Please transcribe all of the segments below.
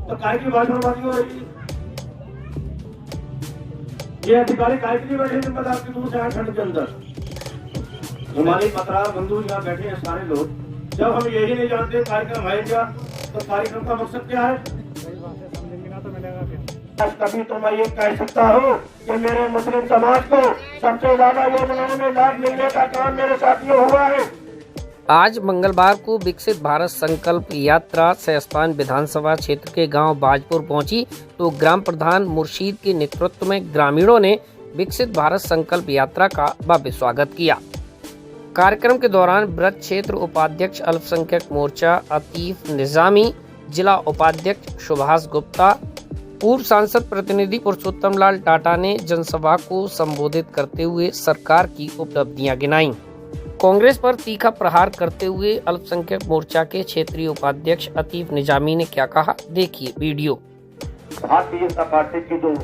तो काय की भाषणबाजी हो रही है? ये अधिकारी काय के लिए बैठे दिन बता आपकी दूर से ठंड के अंदर हिमालय पत्रार बंधु यहाँ बैठे हैं सारे लोग। जब हम यही नहीं जानते कार्यक्रम है क्या, तो कार्यक्रम का मकसद क्या है? कभी तो मैं ये कह सकता हूँ कि मेरे मुस्लिम समाज को सबसे ज्यादा योजनाओं में लाभ मिलने का काम मेरे साथियों हुआ है। आज मंगलवार को विकसित भारत संकल्प यात्रा सहसपान विधानसभा क्षेत्र के गांव बाजपुर पहुंची, तो ग्राम प्रधान मुर्शीद के नेतृत्व में ग्रामीणों ने विकसित भारत संकल्प यात्रा का भव्य स्वागत किया। कार्यक्रम के दौरान ब्रज क्षेत्र उपाध्यक्ष अल्पसंख्यक मोर्चा अतीफ निजामी, जिला उपाध्यक्ष सुभाष गुप्ता, पूर्व सांसद प्रतिनिधि पुरुषोत्तम लाल टाटा ने जनसभा को संबोधित करते हुए सरकार की उपलब्धियां गिनाई। कांग्रेस पर तीखा प्रहार करते हुए अल्पसंख्यक मोर्चा के क्षेत्रीय उपाध्यक्ष अतीफ निजामी ने क्या कहा, देखिए वीडियो। भारतीय जनता पार्टी की जो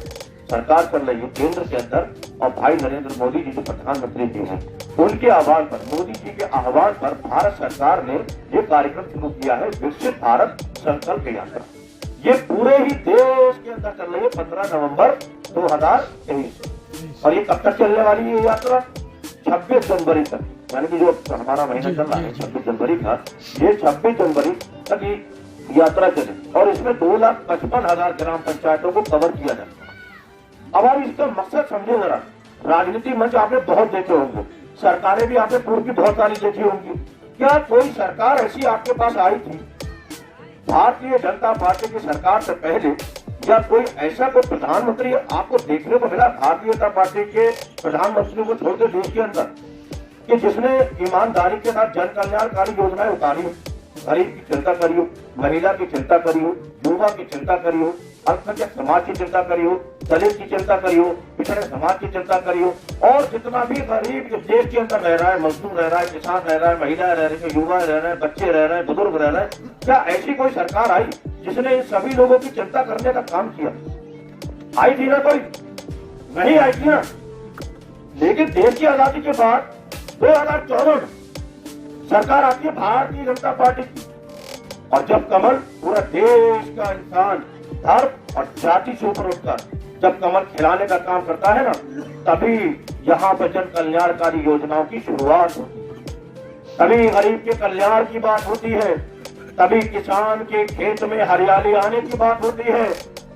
सरकार चल रही है केंद्र के अंदर, और भाई नरेंद्र मोदी जी जो प्रधानमंत्री जी हैं, उनके आह्वान पर, मोदी जी के आह्वान पर भारत सरकार ने ये कार्यक्रम शुरू किया है, विकसित भारत संकल्प यात्रा। ये पूरे ही देश के अंदर चल रही है 15 नवंबर 2023 और ये कब तक चलने वाली है यात्रा? 26 जनवरी तक, यानी कि जो हमारा महीना चल रहा है 26 जनवरी का, ये 26 जनवरी तक ये यात्रा चले और इसमें 2,55,000 ग्राम पंचायतों को कवर किया जाए। अब आप इसका मकसद समझे जरा। राजनीतिक मंच आपने बहुत देखे होंगे, सरकारें भी आपने पूर्व की बहुत सारी देखी होंगी। क्या कोई सरकार ऐसी आपके पास आई थी भारतीय जनता पार्टी की सरकार से पहले, या कोई ऐसा कोई प्रधानमंत्री आपको देखने को मिला भारतीय जनता पार्टी के प्रधानमंत्री को छोड़कर देश के अंदर, कि जिसने ईमानदारी के साथ जन कल्याणकारी योजनाएं उतारी हो, गरीब की चिंता करी हो, महिला की चिंता करी हो, युवा की चिंता करी हो, अल्पसंख्यक समाज की चिंता करी हो, दलित की चिंता करी हो, पिछड़े समाज की चिंता करी हो, और जितना भी गरीब देश के अंदर रह रहा है, मजदूर रह रहा है, किसान रह रहा है, महिला रह रही है, युवा रह रहे हैं, बच्चे रह रहे हैं, बुजुर्ग रह रहे हैं, क्या ऐसी कोई सरकार आई जिसने इन सभी लोगों की चिंता करने का काम किया? आई थी ना कोई? नहीं आई थी ना। लेकिन देश की आजादी के बाद 2014 में सरकार आती है भारतीय जनता पार्टी की, और जब कमल पूरा देश का इंसान धर्म और जाति से ऊपर उठकर जब कमल खिलाने का काम करता है ना, तभी यहाँ पर जन कल्याणकारी योजनाओं की शुरुआत होती है, तभी गरीब के कल्याण की बात होती है, तभी किसान के खेत में हरियाली आने की बात होती है,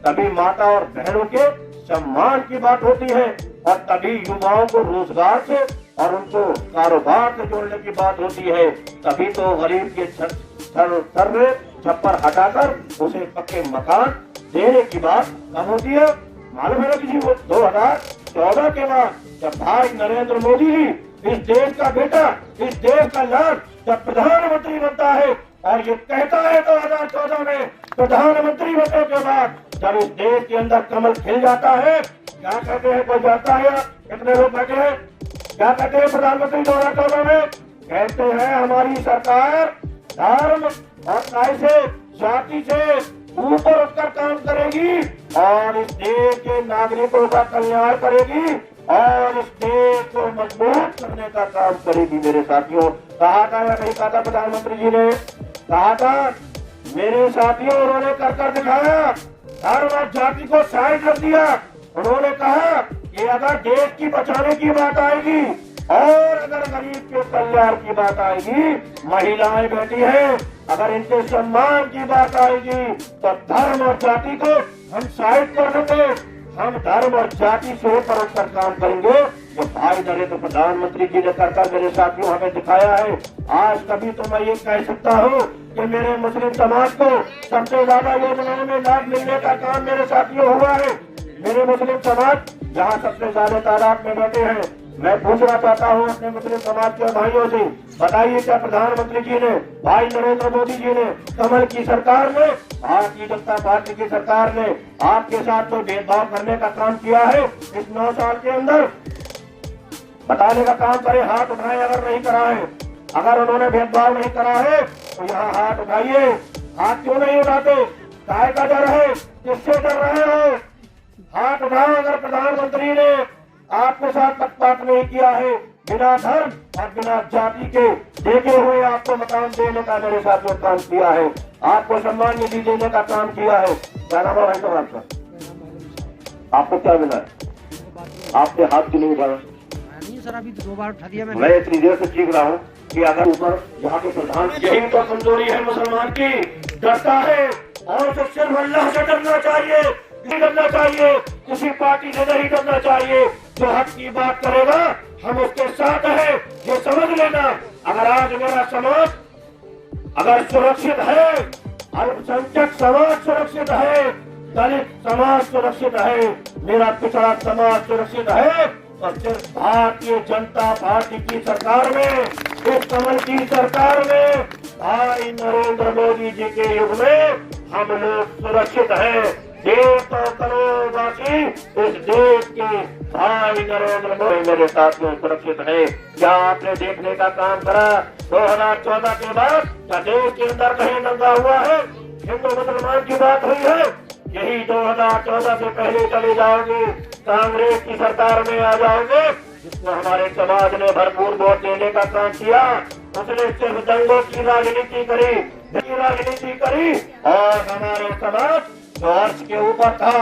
तभी माता और बहनों के सम्मान की बात होती है, और तभी युवाओं को रोजगार से और उनको कारोबार से जोड़ने की बात होती है। तभी तो गरीब के सर में छप्पर हटाकर उसे पक्के मकान देने की बात कब होती है? मालूम है ना किसी को? 2014 के बाद जब भाई नरेंद्र मोदी जी, इस देश का बेटा, इस देश का लाल, जब प्रधानमंत्री बनता है और ये कहता है 2014 में प्रधानमंत्री बनने के बाद, जब इस देश के अंदर कमल खिल जाता है, क्या कहते हैं? कोई जाता है? कितने लोग बैठे हैं? क्या कहते हैं प्रधानमंत्री 2014 में? कहते हैं हमारी सरकार धर्म और न्याय से, जाति से ऊपर उठकर काम करेगी और इस देश के नागरिकों का कल्याण करेगी और इस देश को मजबूत करने का काम करेगी। मेरे साथियों, कहा था या नहीं कहा था प्रधानमंत्री जी ने? कहा था मेरे साथियों, उन्होंने कर कर दिखाया। धर्म और जाति को साइड रख दिया। उन्होंने कहा कि अगर देश की बचाने की बात आएगी और अगर गरीब के कल्याण की बात आएगी, महिलाएं बैठी हैं, अगर इनके सम्मान की बात आएगी, तो धर्म और जाति को हम साइड कर देंगे, हम धर्म और जाति से ऊपर उठकर काम करेंगे। जो भाई नरेंद्र प्रधानमंत्री जी ने कर मेरे साथियों हमें दिखाया है। आज कभी तो मैं ये कह सकता हूँ कि मेरे मुस्लिम समाज को सबसे ज्यादा योजनाओं में लाभ मिलने का काम मेरे साथियों हुआ है। मेरे मुस्लिम समाज जहाँ सबसे ज्यादा तादाद में बैठे हैं, मैं पूछना चाहता हूँ अपने मुस्लिम समाज के भाइयों से, बताइए क्या प्रधानमंत्री जी ने, भाई नरेंद्र मोदी जी ने, कमल की सरकार ने, भारतीय जनता पार्टी की सरकार ने आपके साथ तो भेदभाव करने का काम किया है इस 9 साल के अंदर? बताने का काम करे, हाथ उठाए अगर नहीं करा है। अगर उन्होंने भेदभाव नहीं करा है तो यहाँ हाथ उठाइए। हाथ क्यों नहीं उठाते? काय का डर है? किससे डर रहे हो? हाथ उठाओ अगर प्रधानमंत्री ने आपके साथ पक्षपात नहीं किया है, बिना धर्म और बिना जाति के देखे हुए आपको मकान देने का मेरे साथ जो काम किया है। आपको सम्मान निधि देने का काम किया है। क्या नाम है भाई साहब आपका? आपको क्या मिला है? आपने हाथ क्यों नहीं उठाया? नहीं सर, अभी 2 बार उठा दिया मैंने। मैं इतनी देर से चीख रहा हूँ कि अगर ऊपर यहाँ के प्रधान, यही तो कमजोरी है मुसलमान की, डरता है। और तो सिर्फ अल्लाह से डरना चाहिए, नहीं डरना चाहिए, किसी पार्टी से नहीं डरना चाहिए। जो हक की बात करेगा हम उसके साथ है, ये समझ लेना। अगर आज मेरा समाज अगर सुरक्षित है, अल्पसंख्यक समाज सुरक्षित है, दलित समाज सुरक्षित है, मेरा पिछड़ा समाज सुरक्षित है, तो सिर्फ भारतीय जनता पार्टी की सरकार में, इस कमल की सरकार में, भाई नरेंद्र मोदी जी के युग में हम लोग सुरक्षित हैं। 150 करोड़ वासी इस देश के भाई नरेंद्र मोदी मेरे साथियों सुरक्षित है। क्या आपने देखने का काम करा 2014 के बाद? क्या देश के अंदर कहीं दंगा हुआ है? हिंदू मुसलमान की बात हुई है? यही 2014 से पहले चले जाओगे, कांग्रेस की सरकार में आ जाओगे, जिसको हमारे समाज ने भरपूर वोट देने का काम किया। उसने सिर्फ दंगों की राजनीति करी और हमारे समाज जो अर्श के ऊपर था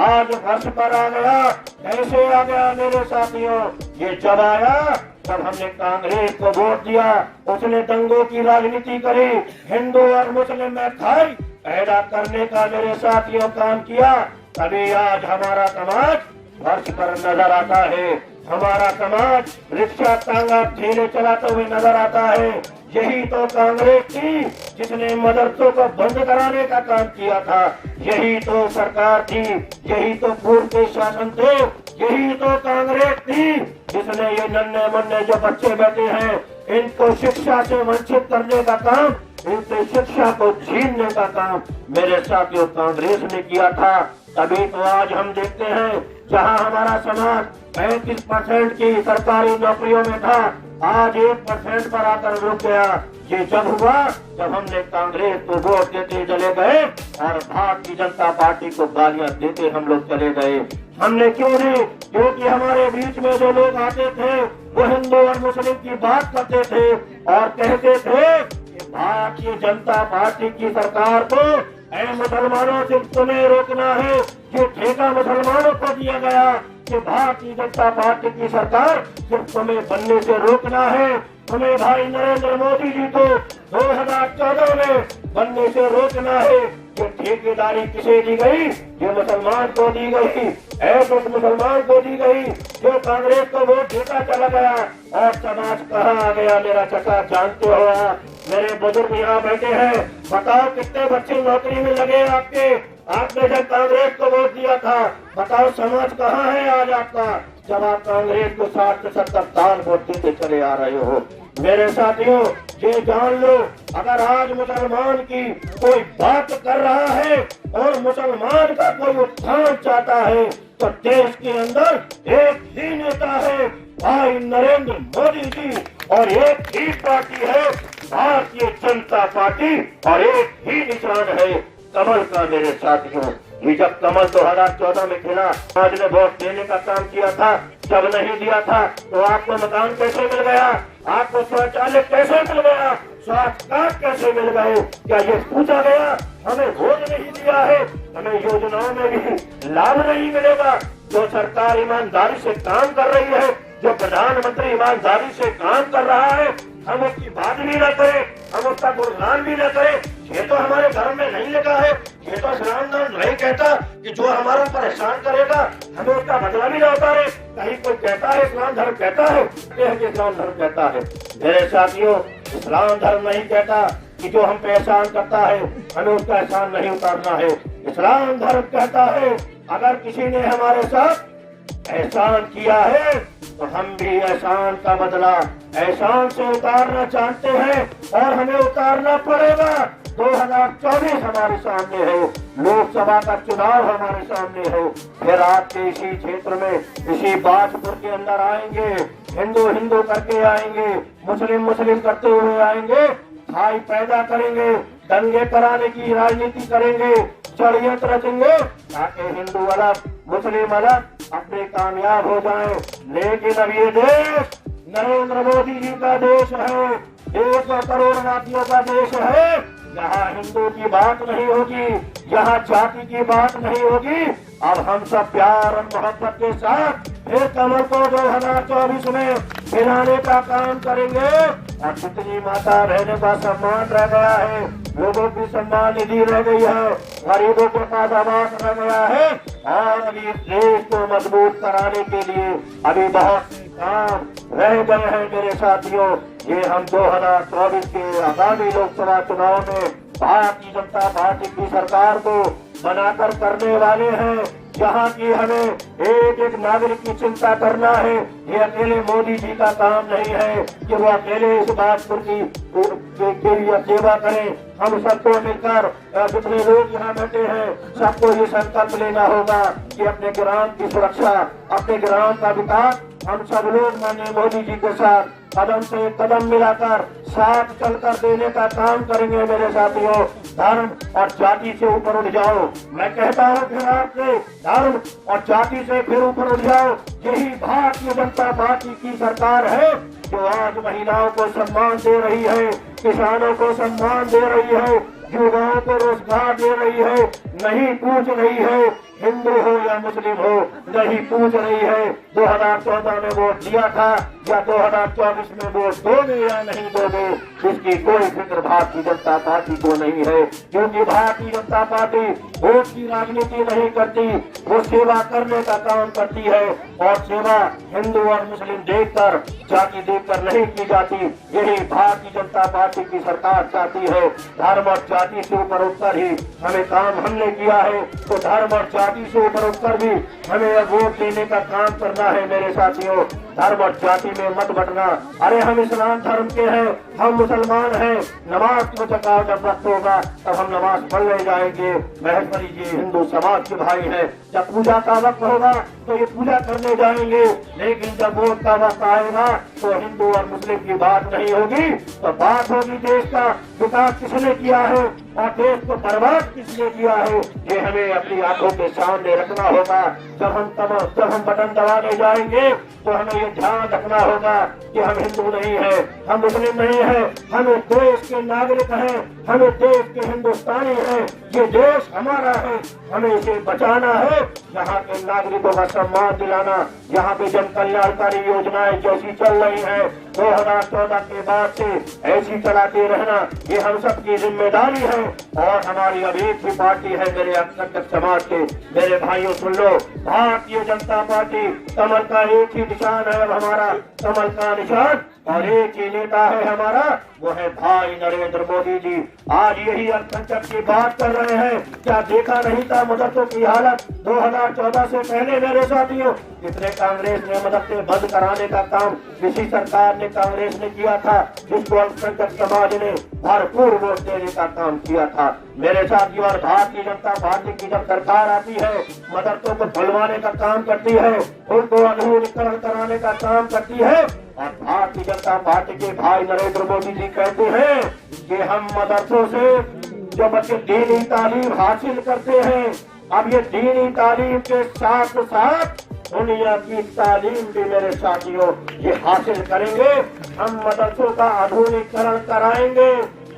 आज फर्श पर आ गया। कैसे आ गया मेरे साथियों? ये जब आया जब हमने कांग्रेस को वोट दिया, उसने दंगों की राजनीति करी, हिंदू और मुस्लिम में खाई पैदा करने का मेरे साथियों काम किया। तभी आज हमारा समाज फर्श पर नजर आता है, हमारा समाज रिक्शा टांगा ठेले चलाते हुए नजर आता है। यही तो कांग्रेस थी जिसने मदरसों को बंद कराने का काम किया था। यही तो सरकार थी, यही तो पूर्व के शासन थे, यही तो कांग्रेस थी जिसने ये नन्हे मुन्ने जो बच्चे बैठे हैं इनको शिक्षा से वंचित करने का काम, इनसे शिक्षा को छीनने का काम मेरे साथियों कांग्रेस ने किया था। तभी तो आज हम देखते हैं जहां हमारा समाज 35% की सरकारी नौकरियों में था, आज 1% पर आकर रुक गया। ये जब हुआ जब हमने कांग्रेस को वोट देते चले गए और भारतीय जनता पार्टी को गालियां देते हम लोग चले गए। हमने क्यों नहीं? क्योंकि हमारे बीच में जो लोग आते थे वो हिंदू और मुस्लिम की बात करते थे और कहते थे कि भारतीय जनता पार्टी की सरकार को मुसलमानों से तुम्हें रोकना है। ये ठेका मुसलमानों को दिया गया कि भारतीय जनता पार्टी की सरकार सिर्फ तुम्हें बनने से रोकना है, तुम्हें भाई नरेंद्र मोदी जी को 2014 में बनने से रोकना है। ये ठेकेदारी किसे दी गई? ये मुसलमान को दी गई, ऐसे मुसलमान को दी गई जो कांग्रेस को वोट देता चला गया। और समाज कहाँ आ गया मेरा चचा? जानते हो आप, मेरे बुजुर्ग यहाँ बैठे हैं, बताओ कितने बच्चे नौकरी में लगे आपके? आपने जब कांग्रेस को वोट दिया था, बताओ समाज कहाँ है आज आपका? जब आप कांग्रेस को 60 से 70 साल वोट देते चले आ रहे हो। मेरे साथियों ये जान लो, अगर आज मुसलमान की कोई बात कर रहा है और मुसलमान का कोई उत्थान चाहता है तो देश के अंदर एक ही नेता है, भाई नरेंद्र मोदी जी, और एक ही पार्टी है भारतीय जनता पार्टी, और एक ही निशान है कमल का। मेरे साथियों ये जब कमल 2014 में खिला, आज ने वोट देने का काम किया था, जब नहीं दिया था तो आपको मकान कैसे मिल गया? आपको शौचालय कैसे मिल गया? स्वास्थ्य कार्ड कैसे मिल गए? क्या ये पूछा गया? हमें वोट नहीं दिया है, हमें योजनाओं में भी लाभ नहीं मिलेगा। जो सरकार ईमानदारी से काम कर रही है, जो प्रधानमंत्री ईमानदारी से काम कर रहा है, हम उसकी बात भी न करें, हम उसका गुणगान भी न करें। ये तो हमारे धर्म में नहीं लिखा है, ये तो इस्लाम धर्म नहीं कहता कि जो हमारा ऊपर एहसान करेगा हमें उसका बदला भी न उतारे। कहीं कोई कहता है इस्लाम धर्म कहता है कि इस्लाम धर्म कहता है? मेरे साथियों इस्लाम धर्म नहीं कहता कि जो हम पे एहसान करता है हमें उसका एहसान नहीं उतारना है। इस्लाम धर्म कहता है अगर किसी ने हमारे साथ एहसान किया है तो हम भी एहसान का बदला एहसान से उतारना चाहते हैं और हमें उतारना पड़ेगा। 2024 हमारे सामने है, लोकसभा का चुनाव हमारे सामने है। फिर आपके इसी क्षेत्र में, इसी बाजपुर के अंदर आएंगे, हिंदू हिंदू करके आएंगे, मुस्लिम मुस्लिम करते हुए आएंगे, भाई पैदा करेंगे, दंगे कराने की राजनीति करेंगे, षड्यंत्र रचेंगे ताकि हिंदू अलग मुस्लिम अलग अपने कामयाब हो जाएं। लेकिन अब ये देश नरेंद्र मोदी जी का देश है, 100 करोड़ वासियों का देश है। यहाँ हिंदू की बात नहीं होगी, यहाँ जाति की बात नहीं होगी। अब हम सब प्यार और मोहब्बत के साथ फिर कमल को 2024 में खिलाने का काम करेंगे। और जितनी माता रहने का सम्मान रह गया है, लोगों की सम्मान निधि रह गई है, गरीबों के पास आवास रह गया है, और अभी देश को मजबूत कराने के लिए अभी बहुत से काम रह गए हैं मेरे साथियों। ये हम 2024 के आगामी लोकसभा चुनाव में भारतीय जनता पार्टी की सरकार को बनाकर करने वाले हैं, जहाँ की हमें एक एक नागरिक की चिंता करना है। ये अकेले मोदी जी का काम नहीं है कि वो अकेले इस बात के लिए सेवा करें। हम सबको मिलकर, जितने लोग यहाँ बैठे हैं, सबको ये संकल्प लेना होगा कि अपने ग्राम की सुरक्षा, अपने ग्राम का विकास हम सब लोग माननीय मोदी जी के साथ कदम से कदम मिलाकर साथ चलकर देने का काम करेंगे मेरे साथियों। धर्म और जाति से ऊपर उठ जाओ। मैं कहता हूँ फिर आपसे, धर्म और जाति से फिर ऊपर उठ जाओ। यही भारतीय जनता पार्टी की सरकार है जो आज महिलाओं को सम्मान दे रही है, किसानों को सम्मान दे रही है, युवाओं को रोजगार दे रही है। नहीं पूछ रही है हिंदू हो या मुस्लिम हो, नहीं पूछ रही है 2014 में वोट दिया था या 2024 में वोट दोगे या नहीं दोगे, इसकी कोई फिक्र भारतीय जनता पार्टी को नहीं है। क्योंकि भारतीय जनता पार्टी वोट की राजनीति नहीं करती, वो सेवा करने का काम करती है। और सेवा हिंदू और मुस्लिम देखकर, जाति देखकर नहीं की जाती। यही भारतीय जनता पार्टी की सरकार चाहती है। धर्म और जाति से ऊपर उठकर ही हमें काम हमने किया है, तो धर्म और जाति से ऊपर उठकर भी हमें अब वोट देने का काम करना है मेरे साथियों। धर्म और जाति में मत बटना। अरे हम इस्लाम धर्म के हैं, हम मुसलमान हैं। नमाज को जगह जब वक्त होगा तब हम नमाज पढ़ने जाएंगे। महेश्वरी जी हिंदू समाज के भाई हैं, जब पूजा का वक्त होगा तो ये पूजा करने जाएंगे। लेकिन जब वोट का वक्त आएगा तो हिंदू और मुस्लिम की बात नहीं होगी, तो बात होगी देश का विकास किसने किया है और देश को बर्बाद किसने किया है। ये हमें अपनी आंखों के सामने रखना होगा। जब हम बटन दबाने जाएंगे तो हमें ये ध्यान रखना होगा कि हम हिंदू नहीं है, हम मुस्लिम नहीं है, हम इस देश के नागरिक हैं, हम इस देश के हिंदुस्तानी हैं। ये देश हमारा है, हमें इसे बचाना है। यहाँ के नागरिकों का सम्मान दिलाना, यहाँ पे जन कल्याणकारी योजनाएं जैसी चल रही है 2014 के बाद से ऐसी चलाते रहना, ये हम सब की जिम्मेदारी है। और हमारी अब एक ही पार्टी है मेरे अल्पसंख्यक समाज के मेरे भाइयों, सुन लो, भारतीय जनता पार्टी, कमल का एक ही निशान है। अब हमारा कमल का निशान और एक ही नेता है हमारा, वो है भाई नरेंद्र मोदी जी। आज यही अल्पसंख्यक की बात कर रहे हैं। क्या देखा नहीं था मदरसों की हालत 2014 से पहले मेरे साथियों? कितने कांग्रेस ने मदरसे बंद कराने का काम किसी सरकार ने, कांग्रेस ने किया था, जिसको अल्पसंख्यक समाज ने भरपूर वोट देने का काम किया था मेरे साथियों। और भारतीय जनता पार्टी की जब सरकार आती है, मदरसों को खुलवाने का काम करती है, उनको आधुनिकीकरण कराने का काम करती है। और भारतीय जनता पार्टी के भाई नरेंद्र मोदी जी कहते हैं कि हम मदरसों से जो बच्चे दीनी तालीम हासिल करते हैं, अब ये दीनी तालीम के साथ साथ दुनिया की तालीम भी मेरे साथियों ये हासिल करेंगे। हम मदरसों का आधुनिकीकरण कराएंगे।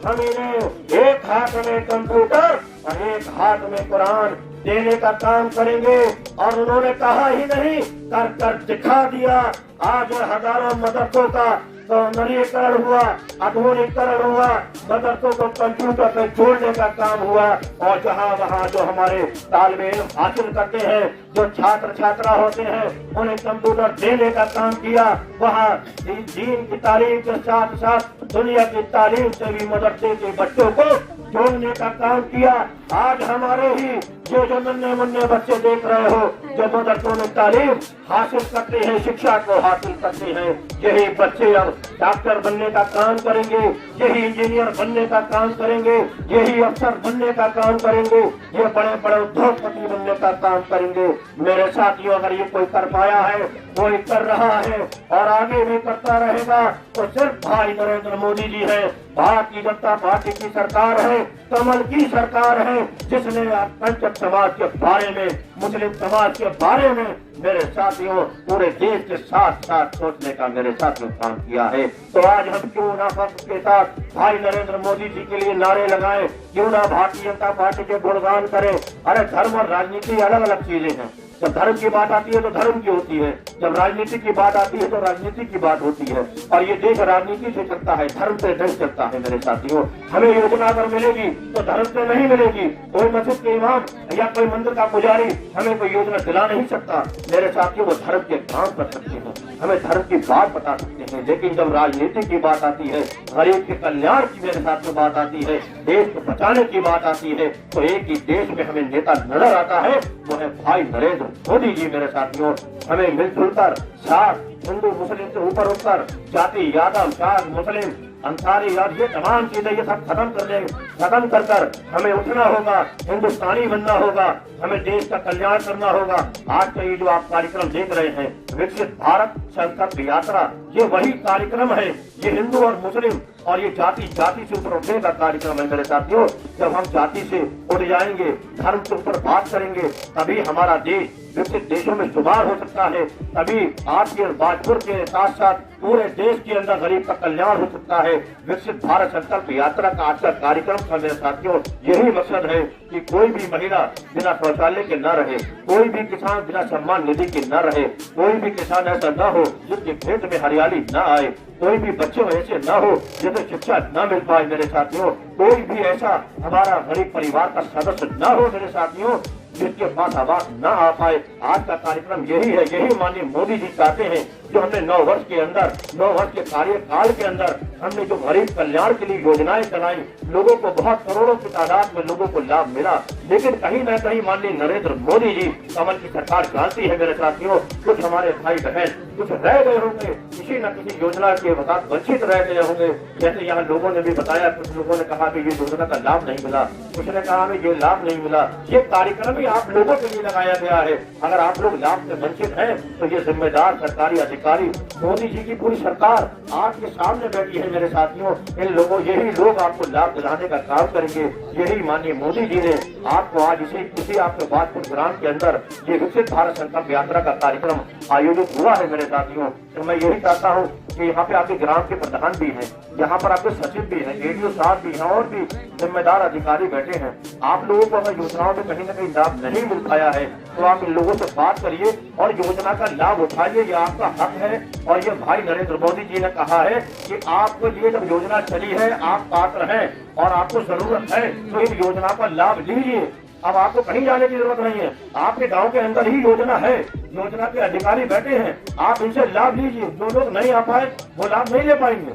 हम इन्हें एक हाथ में कंप्यूटर और एक हाथ में कुरान देने का काम करेंगे। और उन्होंने कहा ही नहीं, कर कर दिखा दिया। आज हजारों मदरसों का नवीनीकरण हुआ, आधुनिकीकरण हुआ, मदरसों को कंप्यूटर पे जोड़ने का काम हुआ। और जहाँ वहाँ जो हमारे तालिबे इल्म हासिल करते हैं, जो छात्र छात्रा होते हैं, उन्हें कंप्यूटर देने का काम किया। वहाँ दीन की तालीम के साथ साथ दुनिया की तालीम से भी मदरसे के बच्चों को जोड़ने का काम किया। आज हमारे ही जो नन्हे मुन्ने बच्चे देख रहे हो, जो मदरसों में तालीम हासिल करते हैं, शिक्षा को हासिल करते हैं, यही बच्चे अब डॉक्टर बनने का काम करेंगे, यही इंजीनियर बनने का काम करेंगे, यही अफसर बनने का काम करेंगे, ये बड़े बड़े उद्योगपति बनने का काम करेंगे मेरे साथियों। अगर ये कोई कर पाया है, कोई कर रहा है और आगे भी करता रहेगा, तो सिर्फ भाई नरेंद्र मोदी जी है। भारतीय जनता पार्टी की सरकार है, कमल की सरकार है, जिसने अल्पसंख्यक समाज के बारे में, मुस्लिम समाज के के बारे में मेरे साथियों पूरे देश के साथ साथ सोचने का मेरे साथियों काम किया है। तो आज हम क्यों ना वक्त के साथ भाई नरेंद्र मोदी जी के लिए नारे लगाएं, क्यों ना भारतीय जनता पार्टी के गुणगान करें। अरे धर्म और राजनीति अलग अलग चीजें हैं। जब धर्म की बात आती है तो धर्म की होती है, जब राजनीति की बात आती है तो राजनीति की बात होती है। और ये देश राजनीति से चलता है, धर्म से नहीं चलता है मेरे साथियों। हमें योजना अगर मिलेगी तो धर्म से नहीं मिलेगी। कोई मस्जिद के इमाम या कोई मंदिर का पुजारी हमें कोई योजना दिला नहीं सकता मेरे साथियों। वो धर्म के काम कर सकते हैं, हमें धर्म की बात बता सकते हैं। लेकिन जब राजनीति की बात आती है, गरीब के कल्याण की मेरे साथियों बात आती है, देश को बचाने की बात आती है, तो एक ही देश में हमें नेता नजर आता है, वो है भाई नरेंद्र मोदी जी मेरे साथियों। हमें मिलजुल कर साथ हिंदू मुस्लिम से ऊपर उठकर जाति यादव जाट मुस्लिम अंसारी यार ये तमाम चीजें ये सब खत्म कर हमें उठना होगा, हिंदुस्तानी बनना होगा, हमें देश का कल्याण करना होगा। आज का ये जो आप कार्यक्रम देख रहे हैं विकसित भारत संकल्प यात्रा, ये वही कार्यक्रम है। ये हिंदू और मुस्लिम और ये जाति से ऊपर उठने का कार्यक्रम है मेरे साथियों। जब हम जाति से उठ जाएंगे, धर्म के ऊपर बात करेंगे, तभी हमारा देश विकसित देशों में शुमार हो सकता है। तभी आपके भाजपुर के साथ साथ पूरे देश के अंदर गरीब का कल्याण हो सकता है। विकसित भारत संकल्प यात्रा का आज का कार्यक्रम का मेरे साथियों यही मकसद है कि कोई भी महिला बिना शौचालय के न रहे, कोई भी किसान बिना सम्मान निधि के न रहे, कोई भी किसान ऐसा न हो जिसके खेत में हरियाली न आए, कोई भी बच्चे ऐसे न हो जिसे शिक्षा न मिल पाए मेरे साथियों, कोई भी ऐसा हमारा गरीब परिवार का सदस्य न हो मेरे साथियों जिसके पास आवाज न आ पाए। आज का कार्यक्रम यही है, यही माननीय मोदी जी चाहते हैं। जो हमने 9 वर्ष के कार्यकाल के अंदर हमने जो गरीब कल्याण के लिए योजनाएं चलाई, लोगों को बहुत करोड़ों की तादाद में लोगों को लाभ मिला। लेकिन कहीं न कहीं माननीय नरेंद्र मोदी जी कमल की सरकार जानती है मेरे साथियों, कुछ हमारे भाई बहन कुछ रह गए होंगे, किसी न किसी योजना के वक्त वंचित रह गए होंगे। जैसे यहाँ लोगों ने भी बताया, कुछ लोगों ने कहा कि ये योजना का लाभ नहीं मिला, कुछ ने कहा हमें ये लाभ नहीं मिला। ये कार्यक्रम ही आप लोगों के लिए लगाया गया है। अगर आप लोग लाभ से वंचित हैं तो ये जिम्मेदार सरकारी अधिकारी मोदी जी की पूरी सरकार आपके सामने बैठी है मेरे साथियों। इन लोगों यही लोग आपको लाभ दिलाने का काम करेंगे। यही माननीय मोदी जी ने आपको आज इसी आपके भाजपुर ग्राम के अंदर ये विकसित भारत संकल्प यात्रा का कार्यक्रम आयोजित हुआ है मेरे साथियों। तो मैं यही चाहता हूँ कि यहाँ पे आपके ग्राम के प्रधान भी हैं, यहाँ पर आपके सचिव भी हैं, एडीओ साहब भी हैं और भी जिम्मेदार अधिकारी बैठे हैं। आप लोगों को अगर योजनाओं में कहीं न कहीं लाभ नहीं मिल पाया है तो आप इन लोगों से बात करिए और योजना का लाभ उठाइए। ये आपका हक है और ये भाई नरेंद्र मोदी जी ने कहा है कि आपको ये जब योजना चली है, आप पात्र हैं और आपको जरूरत है तो इन योजना का लाभ लीजिए। अब आपको कहीं जाने की जरूरत नहीं है, आपके गांव के अंदर ही योजना है, योजना के अधिकारी बैठे हैं, आप इनसे लाभ लीजिए। जो लोग नहीं आ पाए वो लाभ नहीं ले पाएंगे,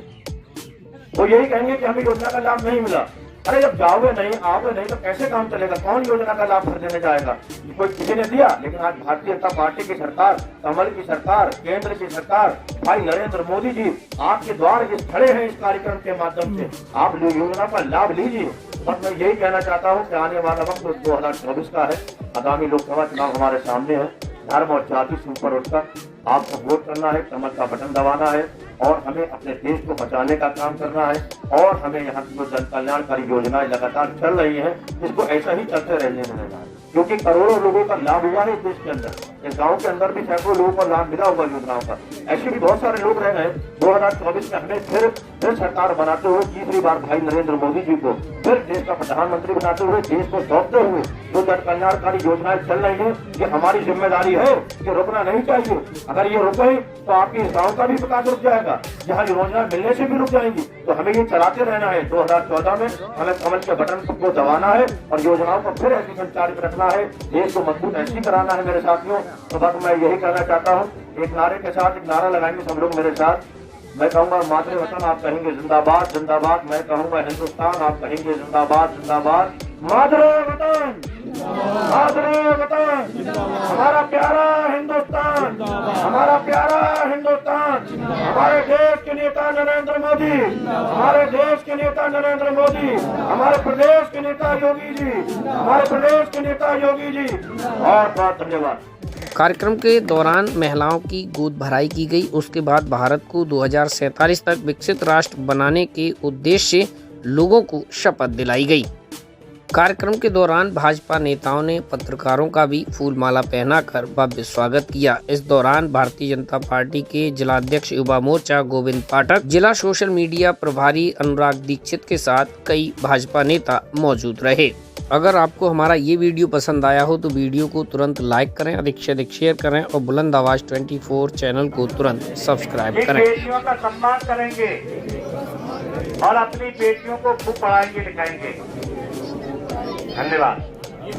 वो यही कहेंगे कि हमें योजना का लाभ नहीं मिला। अरे जब जाओगे नहीं, आओगे नहीं तो कैसे काम चलेगा? कौन योजना का लाभ देने जाएगा? कोई किसी ने दिया, लेकिन आज भारतीय जनता पार्टी की सरकार, कमल की सरकार, केंद्र की सरकार, भाई नरेंद्र मोदी जी आपके द्वार इस खड़े हैं। इस कार्यक्रम के माध्यम से आप योजना का लाभ लीजिए। और मैं यही कहना चाहता हूँ कि आने वाला वक्त 2024 का है, आगामी लोकसभा चुनाव हमारे सामने है। धर्म और जाति से ऊपर उठकर आपको वोट करना है, कमल का बटन दबाना है और हमें अपने देश को बचाने का काम करना है। और हमें यहाँ की जो जन कल्याणकारी योजनाएं लगातार चल रही हैं, इसको ऐसा ही चलते रहने देना है, क्योंकि करोड़ों लोगों का लाभ हुआ है इस देश के अंदर। इस गांव के अंदर भी सैकड़ों लोगों को लाभ मिला होगा योजनाओं का। ऐसे भी बहुत सारे लोग रह गए। 2024 में हमें फिर सरकार बनाते हुए तीसरी बार भाई नरेंद्र मोदी जी को फिर देश का प्रधानमंत्री बनाते हुए, देश को सौंपते हुए जो जन कल्याणकारी योजनाएं चल रही है, ये हमारी जिम्मेदारी है, ये रुकना नहीं चाहिए। अगर ये रुके तो आपकी इस गाँव का भी विकास रुक जाएगा, यहाँ योजना मिलने से भी रुक जाएंगी। तो हमें ये चलाते रहना है। 2014 में हमें कमल के बटन को दबाना है और योजनाओं को फिर ऐसी संचालित रखना है, देश को मजबूत ऐसी कराना है मेरे साथियों। तो बस मैं यही कहना चाहता हूँ, एक नारे के साथ एक नारा लगाएंगे सब लोग मेरे साथ। मैं कहूँगा मातृ वतन, आप कहेंगे जिंदाबाद जिंदाबाद। मैं कहूँगा हिंदुस्तान, आप कहेंगे जिंदाबाद जिंदाबाद। मातृ वतन, मातृ वतन, हमारा प्यारा हिंदुस्तान, हमारा प्यारा हिंदुस्तान। हमारे देश के नेता नरेंद्र मोदी, हमारे देश के नेता नरेंद्र मोदी, हमारे प्रदेश के नेता योगी जी, हमारे प्रदेश के नेता योगी जी। बहुत बहुत धन्यवाद। कार्यक्रम के दौरान महिलाओं की गोद भराई की गई। उसके बाद भारत को 2047 तक विकसित राष्ट्र बनाने के उद्देश्य से लोगों को शपथ दिलाई गई। कार्यक्रम के दौरान भाजपा नेताओं ने पत्रकारों का भी फूल माला पहनाकर भव्य स्वागत किया। इस दौरान भारतीय जनता पार्टी के जिलाध्यक्ष युवा मोर्चा गोविंद पाठक, जिला सोशल मीडिया प्रभारी अनुराग दीक्षित के साथ कई भाजपा नेता मौजूद रहे। अगर आपको हमारा ये वीडियो पसंद आया हो तो वीडियो को तुरंत लाइक करें, अधिक से अधिक शेयर करें और बुलंद आवाज 24 चैनल को तुरंत सब्सक्राइब करें। बेटियों का सम्मान करेंगे और अपनी बेटियों को खूब पढ़ाएंगे लिखाएंगे। धन्यवाद।